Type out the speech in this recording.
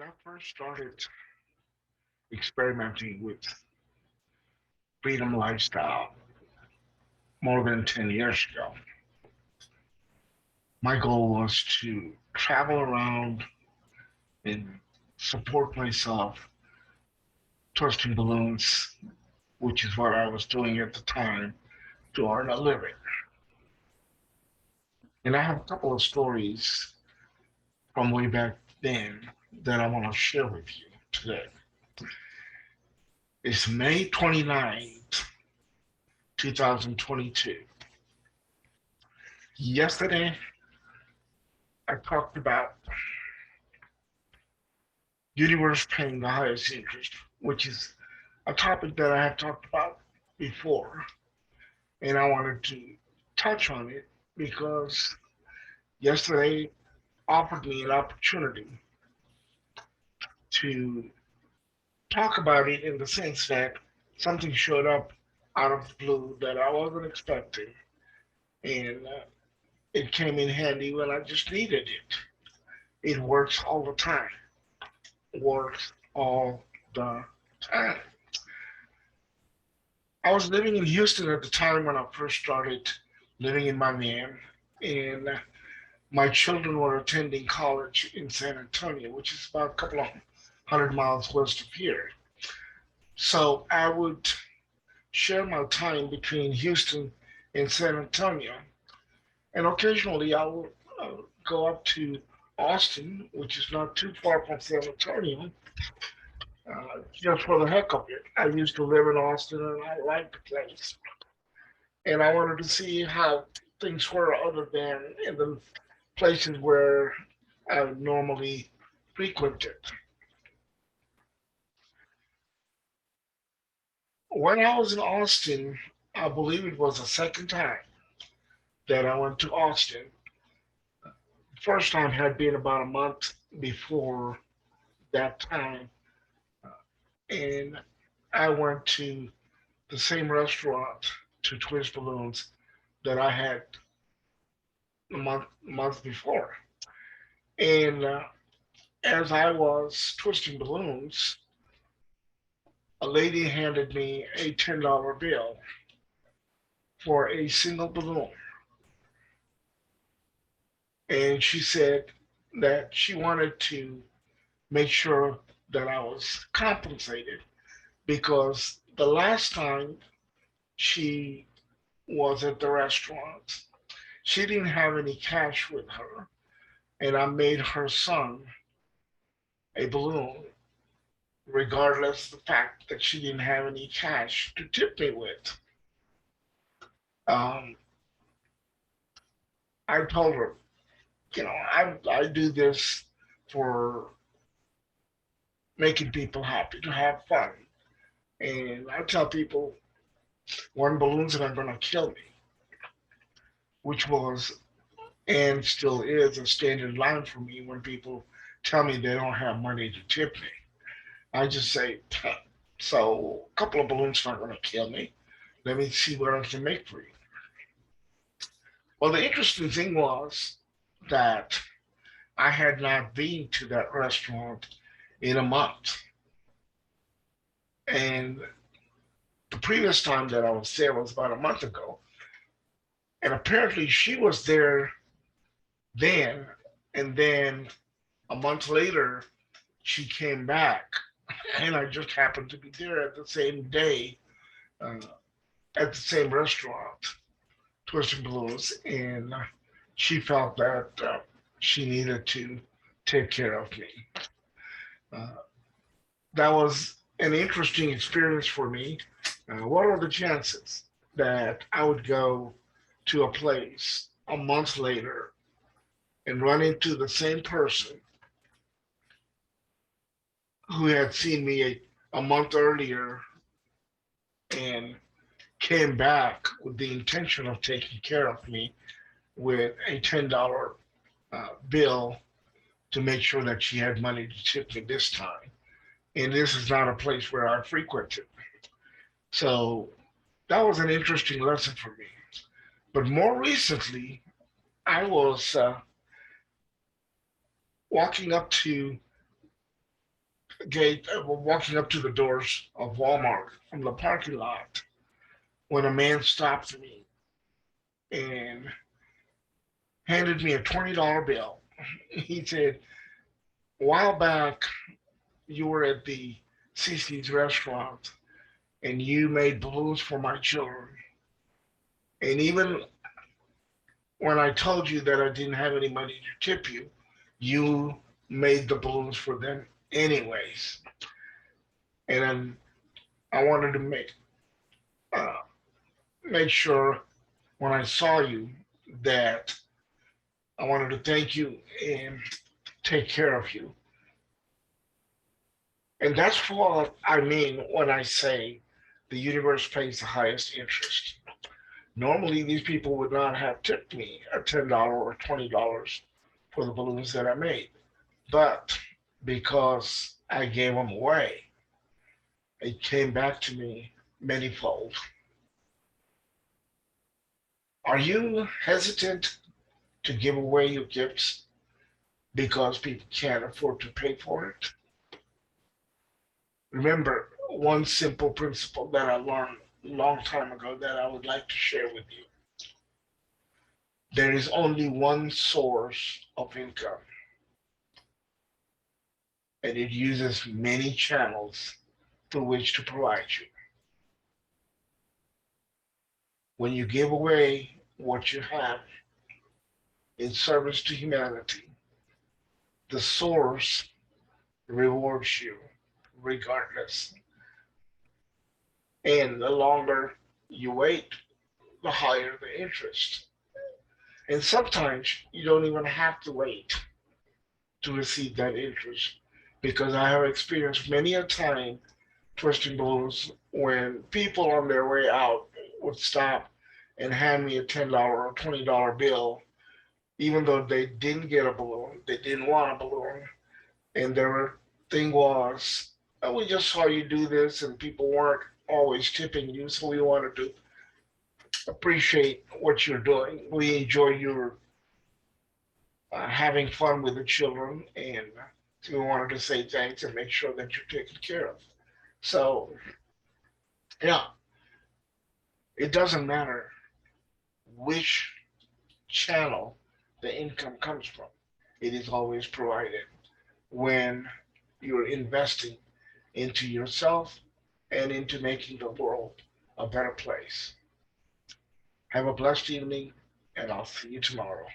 I first started experimenting with freedom lifestyle more than 10 years ago, my goal was to travel around and support myself twisting balloons, which is what I was doing at the time to earn a living. And I have a couple of stories from way back then that I want to share with you today. It's May 29th, 2022. Yesterday, I talked about universe paying the highest interest, which is a topic that I have talked about before. And I wanted to touch on it because yesterday offered me an opportunity to talk about it in the sense that something showed up out of the blue that I wasn't expecting. And it came in handy when I just needed it. It works all the time. Works all the time. I was living in Houston at the time when I first started living in my van, and my children were attending college in San Antonio, which is about a couple of 100 miles west of here. So I would share my time between Houston and San Antonio, and occasionally I would go up to Austin, which is not too far from San Antonio, just for the heck of it. I used to live in Austin and I liked the place. And I wanted to see how things were other than in the places where I normally frequented. When I was in Austin, I believe it was the second time that I went to Austin. First time had been about a month before that time, and I went to the same restaurant to twist balloons that I had a month before. And as I was twisting balloons, a lady handed me a $10 bill for a single balloon. And she said that she wanted to make sure that I was compensated because the last time she was at the restaurant, she didn't have any cash with her. And I made her son a balloon, regardless of the fact that she didn't have any cash to tip me with. Um, I told her, I do this for making people happy, to have fun. And I tell people one balloon's not going to kill me, which was and still is a standard line for me when people tell me they don't have money to tip me. I just say, so a couple of balloons are not going to kill me. Let me see what I can make for you. Well, the interesting thing was that I had not been to that restaurant in a month. And the previous time that I was there was about a month ago. And apparently she was there then. And then a month later, she came back. And I just happened to be there at the same day, uh, at the same restaurant, Twisting Balloons. And she felt that she needed to take care of me. Uh, that was an interesting experience for me. What are the chances that I would go to a place a month later and run into the same person who had seen me a month earlier and came back with the intention of taking care of me with a $10 bill to make sure that she had money to tip me this time? And this is not a place where I frequented. So that was an interesting lesson for me. But more recently, I was walking up to gate, walking up to the doors of Walmart from the parking lot when a man stopped me and handed me a $20 bill. He said, "A while back, you were at the CC's restaurant and you made balloons for my children. And even when I told you that I didn't have any money to tip you, you made the balloons for them anyways. And I wanted to uh, make sure when I saw you that I wanted to thank you and take care of you." And that's what I mean when I say the universe pays the highest interest. Normally, these people would not have tipped me a $10 or $20 for the balloons that I made. But because I gave them away, it came back to me manyfold. Are you hesitant to give away your gifts because people can't afford to pay for it? Remember one simple principle that I learned a long time ago that I would like to share with you. There is only one source of income, and it uses many channels through which to provide you. When you give away what you have in service to humanity, the source rewards you regardless. And the longer you wait, the higher the interest. And sometimes you don't even have to wait to receive that interest because I have experienced many a time twisting balloons when people on their way out would stop and hand me a $10 or $20 bill, even though they didn't get a balloon, they didn't want a balloon, and their thing was, "Oh, we just saw you do this, and people weren't always tipping you, so we wanted to appreciate what you're doing. We enjoy your having fun with the children, and so we wanted to say thanks and make sure that you're taken care of." So, yeah, it doesn't matter which channel the income comes from. It is always provided when you're investing into yourself and into making the world a better place. Have a blessed evening, and I'll see you tomorrow.